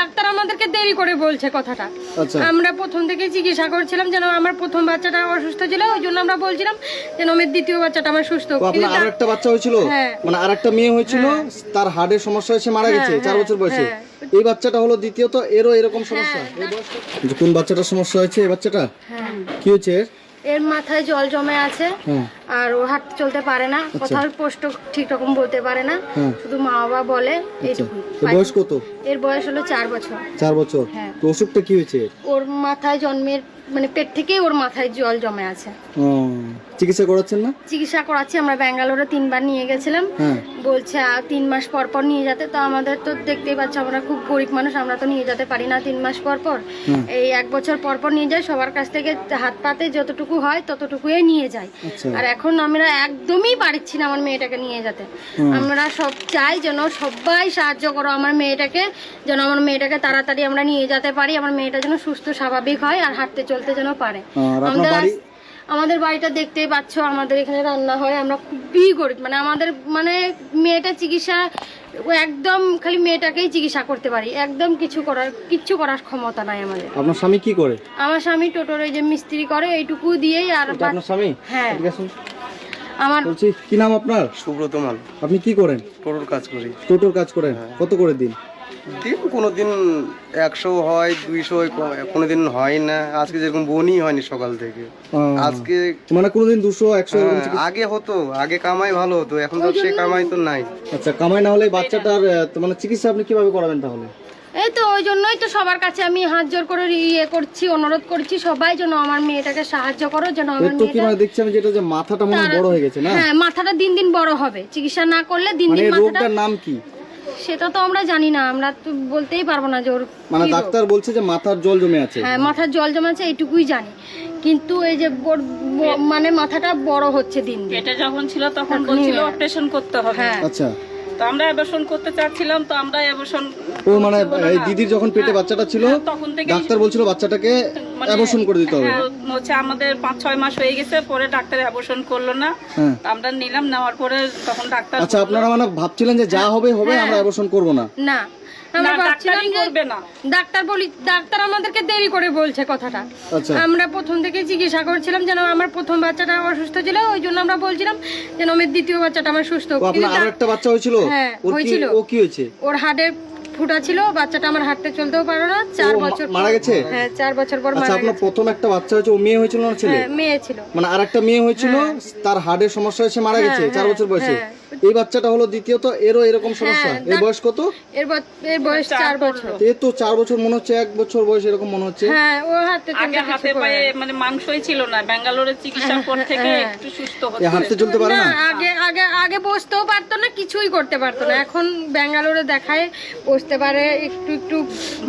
Doctor আমাদেরকে দেরি করে বলছে কথাটা। আমরা প্রথম থেকে চিকিৎসা করছিলাম, যেন আমার প্রথম বাচ্চাটা অসুস্থ ছিল, ওই জন্য আমরা বলছিলাম যেন আমার দ্বিতীয় বাচ্চাটা আমার সুস্থ। আপনার আরেকটা বাচ্চা হয়েছিল, মানে আরেকটা মেয়ে হয়েছিল, তার হার্টের সমস্যা হয়েছে, মারা গেছে 4 বছর বয়সে। এই বাচ্চাটা হলো দ্বিতীয়ত, এরও এরকম সমস্যা। কোন বাচ্চাটার সমস্যা হয়েছে? এই বাচ্চাটা কি হয়েছে? এর মাথায় জল জমে আছে, আর ও হাঁটতে চলতে পারে না, কোথাও পোস্ট ঠিক রকম বলতে পারে না, শুধু মা বাবা বলে এইটুকু। বয়স কত? এর বয়স হলো 4 বছর। 4 বছর। তো অসুখটা কি হয়েছে? ওর মাথায় জন্মের মানে পেট থেকেই ওর মাথায় জল জমে আছে। চিকিৎসা করাচ্ছেন না? চিকিৎসা করাচ্ছি, আমরা ব্যাঙ্গালোরে 3 বার নিয়ে গেছিলাম, বলছে 3 মাস পর পর নিয়ে যেতে। তো আমাদের তো দেখতেই পাচ্ছ আমরা খুব গরিব মানুষ, আমরা তো নিয়ে যেতে পারি না 3 মাস পর পর। এই 1 বছর পর পর নিয়ে যাই, সবার কাছ থেকে হাত পাতে যতটুকু হয় ততটুকুই নিয়ে যাই। আর এখন আমরা একদমই পারছি না আমার মেয়েটাকে নিয়ে যেতে। আমরা সব চাই যেন সবাই সাহায্য করো আমার মেয়েটাকে, যেন আমার মেয়েটাকে তাড়াতাড়ি আমরা নিয়ে যেতে পারি, আমার মেয়েটা যেন সুস্থ স্বাভাবিক হয় আর হাঁটতে চলতে যেন পারে। আমাদের বাড়িটা দেখতেই পাচ্ছ, আমাদের এখানে রান্না হয়, আমরা খুবই গরিব, মানে আমাদের মানে মেয়েটা চিকিৎসা একদম খালি মেয়েটাকেই চিকিৎসা করতে পারি, একদম কিচ্ছু করার ক্ষমতা নাই আমাদের। আপনার স্বামী কি করে? আমার স্বামী টোটোর এই যে মিস্ত্রি করে, এইটুকু দিয়েই। আর আপনার স্বামী? হ্যাঁ। আমার বলছি কি নাম আপনার? সুব্রত মাল। আপনি কি করেন? টোটোর কাজ করি। টোটোর কাজ করেন? কত করে দিন? কোনোদিন 100 হয়, 200 হয়, কোনোদিন হয় না। আজকে যেরকম বনই হয়নি সকাল থেকে, আজকে মানে কোনোদিন 200 100 এরকম। আগে হতো, আগে কামাই ভালো হতো, এখন তো সে কামাই তো নাই। আচ্ছা, কামাই না হলে বাচ্চাটার মানে চিকিৎসা আপনি কিভাবে করাবেন তাহলে? এই তো ওই জন্যই তো সবার কাছে আমি হাত জোর করে করছি, অনুরোধ করছি সবাই যেন আমার মেয়েটাকে সাহায্য করো, যেন আমার তো কি মানে দেখছি আমি যেটা যে মাথাটা মনে বড় হয়ে গেছে না? হ্যাঁ, মাথাটা দিন দিন বড় হবে, চিকিৎসা না করলে দিন দিন। মানে রোগটার নাম কি সেটা তো আমরা জানি না, আমরা তো বলতেই পারবো না যে ওর মানে ডাক্তার বলছে যে মাথার জল জমে আছে। হ্যাঁ, মাথার জল জমে আছে এইটুকুই জানি, কিন্তু এই যে মানে মাথাটা বড় হচ্ছে দিন দিন। এটা যখন ছিল তখন বলছিল অপারেশন করতে হবে। আচ্ছা, তো আমরা অপারেশন করতে চাচ্ছিলাম, তো আমরা অপারেশন মানে এই দিদির যখন পেটে বাচ্চাটা ছিল তখন থেকে ডাক্তার বলছিল বাচ্চাটাকে অপারেশন করে দিতে হবে। হচ্ছে আমাদের 5-6 মাস হয়ে গেছে, পরে ডাক্তার অপারেশন করলো না, আমরা নিলাম, নেওয়ার পরে তখন ডাক্তার। আচ্ছা, আপনারা মানে ভাবছিলেন যে যা হবে হবে, আমরা অপারেশন করব না? না, আমরা ভাবছিলাম যে ডাক্তার আমাদেরকে দেরি করে বলছে কথাটা। আমরা প্রথম থেকে চিকিৎসা করছিলাম, যেন আমার প্রথম বাচ্চাটা অসুস্থ ছিল, ওই জন্য আমরা বলছিলাম যেন আমার দ্বিতীয় বাচ্চাটা আমার সুস্থ। আপনার আরেকটা বাচ্চা হয়েছিল? হ্যাঁ, হয়েছিল। ও কি হয়েছে? ওর হার্টে ফুটা ছিল, বাচ্চাটা আমার হাঁটতে চলতেও পারে না, 4 বছর মারা গেছে। হ্যাঁ, 4 বছর পর মারা গেছে। আচ্ছা, আপনার প্রথম একটা বাচ্চা হয়েছে, ও মেয়ে হয়েছিল না ছেলে? হ্যাঁ, মেয়ে ছিল। মানে আরেকটা মেয়ে হয়েছিল, তার হার্টের সমস্যা হয়েছে, মারা গেছে 4 বছর বয়সে। এই বাচ্চাটা হলো দ্বিতীয়ত, এরও এরকম সমস্যা। এর বয়স কত? এর বয়স 4 বছর। এ তো 4 বছর মনে হচ্ছে, 1 বছর বয়স এরকম মনে হচ্ছে। হ্যাঁ, ও হাতে পায়ে মানে মাংসই ছিল না, ব্যাঙ্গালোরের চিকিৎসার পর থেকে একটু সুস্থ হচ্ছে। হাঁটতে চলতে পারে না? আগে বসতেও পারতো না, কিছুই করতে পারতো না। এখন ব্যাঙ্গালোরে দেখায় বসতে পারে, একটু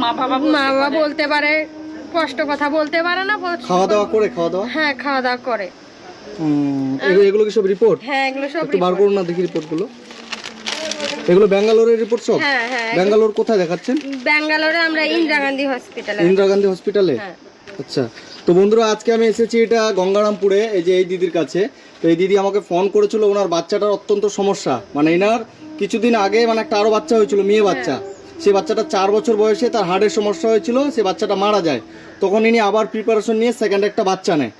মা বাবা বলতে পারে, কষ্ট কথা বলতে পারে না। খাওয়া দাওয়া করে? হ্যাঁ, খাওয়া দাওয়া করে। এগুলো কি সব রিপোর্ট? হ্যাঁ, এগুলো সব একটু বার করুন না দেখি রিপোর্টগুলো। এগুলো ব্যাঙ্গালোরের রিপোর্ট সব? হ্যাঁ। ব্যাঙ্গালোর কোথায় দেখাচ্ছেন? ব্যাঙ্গালোরে আমরা ইন্দিরা গান্ধী হসপিটালে। আচ্ছা, তো বন্ধুরা আজকে আমি এসেছি এটা গঙ্গারামপুরে, এই যে এই দিদির কাছে। তো এই দিদি আমাকে ফোন করেছিল, ওনার বাচ্চাটার অত্যন্ত সমস্যা, মানে এনার কিছুদিন আগে মানে একটা আরো বাচ্চা হয়েছিল, মেয়ে বাচ্চা। সেই বাচ্চাটা 4 বছর বয়সে তার হার্টের সমস্যা হয়েছিল, সে বাচ্চাটা মারা যায়। তখন ইনি আবার প্রিপারেশন নিয়ে সেকেন্ড একটা বাচ্চা নেয়,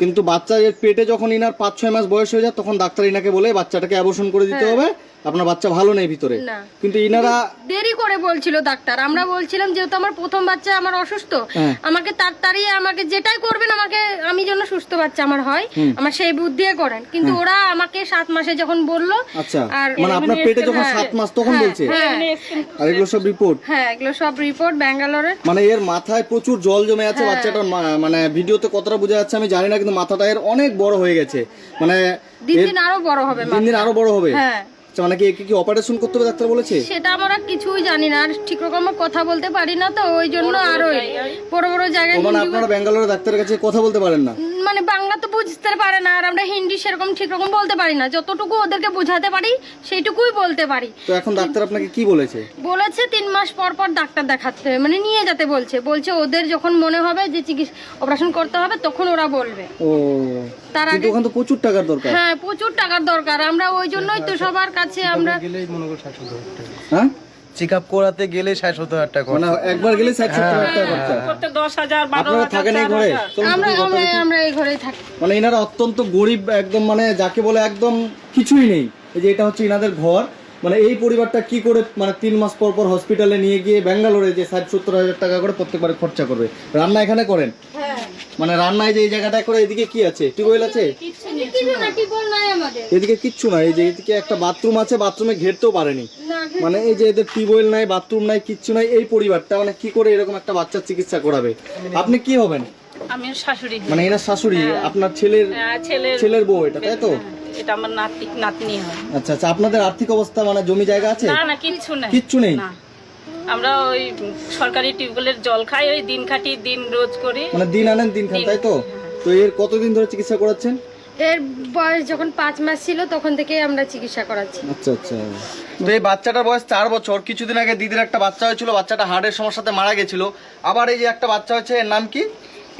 কিন্তু বাচ্চা এর পেটে যখন ইনার 5-6 মাস বয়স হয়ে যায়, তখন ডাক্তার ইনাকে বলে বাচ্চাটাকে অ্যাবর্শন করে দিতে হবে, আপনার বাচ্চা ভালো নেই ভিতরে। কিন্তু ইনারা দেরি করে বলছিল ডাক্তার। আমরা বলছিলাম যেহেতু আমার প্রথম বাচ্চা আমার অসুস্থ, আমাকে তাড়াতাড়ি আমাকে যেটাই করবেন আমাকে, আমি যেন সুস্থ বাচ্চা আমার হয়, আমার সেই বুদ্ধি করেন। কিন্তু ওরা আমাকে 7 মাসে যখন বললো, আচ্ছা, মানে আপনার পেটে যখন 7 মাস তখন বলছে। আর এগুলো সব রিপোর্ট? হ্যাঁ, এগুলো সব রিপোর্ট ব্যাঙ্গালোরের। মানে এর মাথায় প্রচুর জল জমে আছে বাচ্চাটার, মানে ভিডিওতে কতটা বোঝা যাচ্ছে আমি জানি না, কিন্তু মাথাটা এর অনেক বড় হয়ে গেছে, মানে দিন আরো বড় হবে। দিন আরো বড় হবে। হ্যাঁ, মানে কি অপারেশন করতে হবে ডাক্তার বলেছে? সেটা আমরা কিছুই জানি না, আর ঠিক রকম কথা বলতে পারি না, তো ওই জন্য আরো বড় জায়গায়। মানে আপনারা ব্যাঙ্গালোরের ডাক্তারের কাছে কথা বলতে পারেন না? মানে বাংলা তো বুঝতে পারে না, আর আমরা হিন্দি সেরকম ঠিক রকম বলতে পারি না, যতটুকু ওদেরকে বোঝাতে পারি সেইটুকুই বলতে পারি। তো এখন ডাক্তার আপনাকে কি বলেছে? 3 মাস পর পর ডাক্তার দেখাতে, মানে নিয়ে যেতে বলছে ওদের যখন মনে হবে যে চিকিৎসা অপারেশন করতে হবে তখন ওরা বলবে। ও, তার আগে ওখানে তো প্রচুর টাকার দরকার। হ্যাঁ, প্রচুর টাকার দরকার। আমরা ওই জন্যই তো সবার কাছে আমরা হ্যাঁ চেক আপ করাতে গেলে 60-70 টাকা মানে খরচ। একবার গেলে 60-70 টাকা খরচা। করতে 10,000 আপনারা 12,000 থাকেন এই ঘরে? আমরা এই ঘরেই থাকি। মানে এনারা অত্যন্ত গরিব একদম, মানে যাকে বলে একদম কিছুই নেই। এই যে এটা হচ্ছে এনাদের ঘর। মানে এই পরিবারটা কি করে মানে 3 মাস পর পর হসপিটালে নিয়ে গিয়ে ব্যাঙ্গালোরে যে 60-70 হাজার টাকা করে প্রত্যেকবারে খরচা করবে। রান্না এখানে করেন? মানে রান্নায় যে এই জায়গাটা করে, এদিকে কি আছে, টিউবওয়েল আছে? কিছু না, টিউবওয়েল নাই আমাদের। এদিকে কিচ্ছু নাই। এই যে এদিকে একটা বাথরুম আছে, বাথরুমে ঘেরতেও পারেনি। না, মানে এই যে এদের টিউবওয়েল নাই, বাথরুম নাই, কিচ্ছু নাই। এই পরিবারটা মানে কি করে এরকম একটা বাচ্চার চিকিৎসা করাবে? আপনি কি হবেন? আমি শাশুড়ি। মানে এরা শাশুড়ি, আপনার ছেলের বউ এটা, তাই তো? এটা আমার নাতনি হয়। আচ্ছা আচ্ছা। আপনাদের আর্থিক অবস্থা মানে জমি জায়গা আছে? না কিচ্ছু নাই। কিচ্ছু নেই? না, আমরা ওই সরকারি টিউবওয়েলের জল খাই, ওই দিন খাটি, দিন রোজ করি। মানে দিন আনেন দিন খান, তাই তো? তো এর কতদিন ধরে চিকিৎসা করাচ্ছেন? এর বয়স যখন 5 মাস ছিল তখন থেকে আমরা চিকিৎসা করাচ্ছি। আচ্ছা আচ্ছা। তো এই বাচ্চাটার বয়স 4 বছর। কিছুদিন আগে দিদির একটা বাচ্চা হয়েছিল, বাচ্চাটা হার্টের সমস্যাতে মারা গেছিল। আবার এই যে একটা বাচ্চা হয়েছে, এর নাম কি?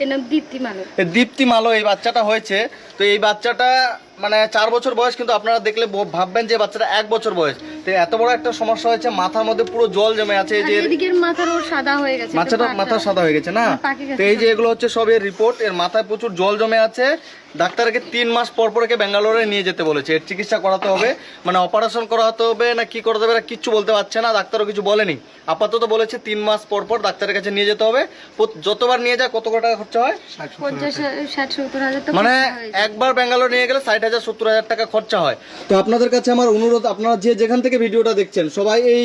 এর নাম দীপ্তি মালক। দীপ্তি মালো এই বাচ্চাটা হয়েছে। তো এই বাচ্চাটা মানে 4 বছর বয়স, কিন্তু আপনারা দেখলে ভাববেন যে বাচ্চাটা 1 বছর বয়স। তো এত বড় একটা সমস্যা হয়েছে, মাথার মধ্যে পুরো জল জমে আছে। এই যে এদিকের মাথার ওর সাদা হয়ে গেছে, মাথা সাদা হয়ে গেছে না? পাকে গেছে। তো এই যে এগুলো হচ্ছে সব এর রিপোর্ট। এর মাথায় প্রচুর জল জমে আছে। ডাক্তারকে 3 মাস পর পর একে ব্যাঙ্গালোরে নিয়ে যেতে বলেছে। এর চিকিৎসা করাতে হবে, মানে অপারেশন করাতে হবে না কি করতে হবে কিচ্ছু বলতে পারছে না। ডাক্তারও কিছু বলেনি। আপাতত বলেছে 3 মাস পর পর ডাক্তারের কাছে নিয়ে যেতে হবে। যতবার নিয়ে যায় কত টাকা খরচা হয়? 50-60-70 হাজার। তো মানে একবার ব্যাঙ্গালোর নিয়ে গেলে 60,000-70,000 টাকা খরচা হয়। তো আপনাদের কাছে আমার অনুরোধ, আপনারা যে যেখান থেকে ভিডিওটা দেখছেন সবাই এই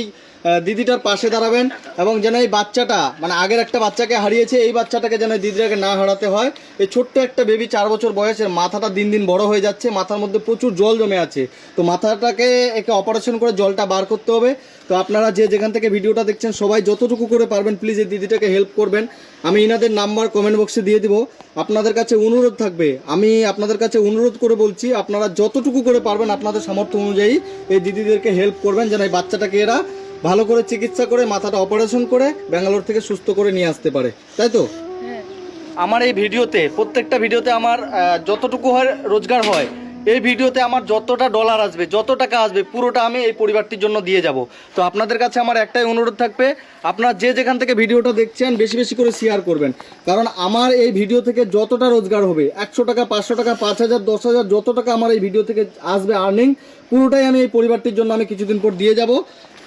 দিদিটার পাশে দাঁড়াবেন, এবং যেন এই বাচ্চাটা মানে আগের একটা বাচ্চাকে হারিয়েছে, এই বাচ্চাটাকে যেন দিদিটাকে না হারাতে হয়। এই ছোট্ট একটা বেবি 4 বছর বয়সের, মাথাটা দিন দিন বড় হয়ে যাচ্ছে, মাথার মধ্যে প্রচুর জল জমে আছে। তো মাথাটাকে একে অপারেশন করে জলটা বার করতে হবে। তো আপনারা যে যেখান থেকে ভিডিওটা দেখছেন সবাই যতটুকু করে পারবেন প্লিজ এই দিদিটাকে হেল্প করবেন। আমি ইনাদের নাম্বার কমেন্ট বক্সে দিয়ে দিব। আপনাদের কাছে অনুরোধ থাকবে, আমি আপনাদের কাছে অনুরোধ করে বলছি, আপনারা যতটুকু করে পারবেন আপনাদের সামর্থ্য অনুযায়ী এই দিদিদেরকে হেল্প করবেন, যেন এই বাচ্চাটাকে এরা ভালো করে চিকিৎসা করে মাথাটা অপারেশন করে ব্যাঙ্গালোর থেকে সুস্থ করে নিয়ে আসতে পারে, তাই তো? আমার এই ভিডিওতে প্রত্যেকটা ভিডিওতে আমার যতটুকু হয় রোজগার হয়, এই ভিডিওতে আমার যতটা ডলার আসবে, যত টাকা আসবে, পুরোটা আমি এই পরিবারটির জন্য দিয়ে যাব। তো আপনাদের কাছে আমার একটাই অনুরোধ থাকবে, আপনারা যে যেখান থেকে ভিডিওটা দেখছেন বেশি বেশি করে শেয়ার করবেন। কারণ আমার এই ভিডিও থেকে যতটা রোজগার হবে, 100 টাকা, 500 টাকা, 5,000, 10,000, যত টাকা আমার এই ভিডিও থেকে আসবে আর্নিং, পুরোটাই আমি এই পরিবারটির জন্য আমি কিছুদিন পর দিয়ে যাব।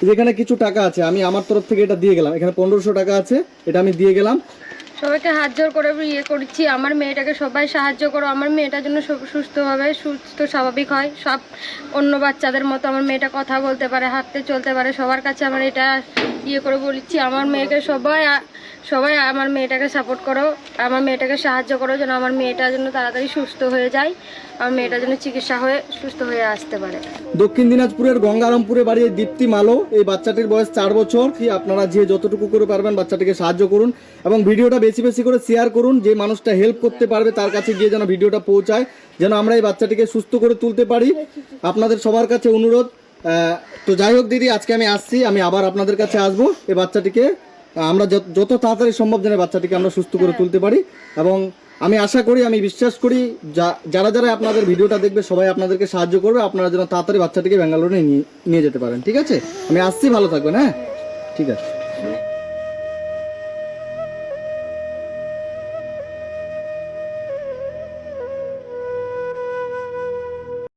যেখানে কিছু টাকা আছে আমি আমার তরফ থেকে এটা দিয়ে গেলাম। এখানে 1500 টাকা আছে, এটা আমি দিয়ে গেলাম। সবাইকে হাত জোর করে করছি, আমার মেয়েটাকে সবাই সাহায্য করো। আমার মেয়েটার জন্য সুস্থভাবে সুস্থ স্বাভাবিক হয়, সব অন্য বাচ্চাদের মতো আমার মেয়েটা কথা বলতে পারে, হাঁটতে চলতে পারে। সবার কাছে আমার এটা করে বলছি, আমার মেয়েকে সবাই আমার মেয়েটাকে সাপোর্ট করো, আমার মেয়েটাকে সাহায্য করো, যেন আমার মেয়েটা যেন তাড়াতাড়ি সুস্থ হয়ে যায়, আমার মেয়েটার জন্য চিকিৎসা হয়ে সুস্থ হয়ে আসতে পারে। দক্ষিণ দিনাজপুরের গঙ্গারামপুরে বাড়ি এই দীপ্তি মালো। এই বাচ্চাটির বয়স 4 বছর। আপনারা যে যতটুকু করে পারবেন বাচ্চাটিকে সাহায্য করুন, এবং ভিডিওটা বেশি বেশি করে শেয়ার করুন। যে মানুষটা হেল্প করতে পারবে তার কাছে গিয়ে যেন ভিডিওটা পৌঁছায়, যেন আমরা এই বাচ্চাটিকে সুস্থ করে তুলতে পারি। আপনাদের সবার কাছে অনুরোধ। তো যাই হোক দিদি, আজকে আমি আসছি, আমি আবার আপনাদের কাছে আসবো। এই বাচ্চাটিকে আমরা যত তাড়াতাড়ি সম্ভব যেন বাচ্চাটিকে আমরা সুস্থ করে তুলতে পারি, এবং আমি আশা করি, আমি বিশ্বাস করি যারা যারা আপনাদের ভিডিওটা দেখবে সবাই আপনাদেরকে সাহায্য করবে, আপনারা যেন তাড়াতাড়ি বাচ্চাটিকে ব্যাঙ্গালোরে নিয়ে যেতে পারেন। ঠিক আছে, আমি আসছি, ভালো থাকবেন। হ্যাঁ, ঠিক আছে।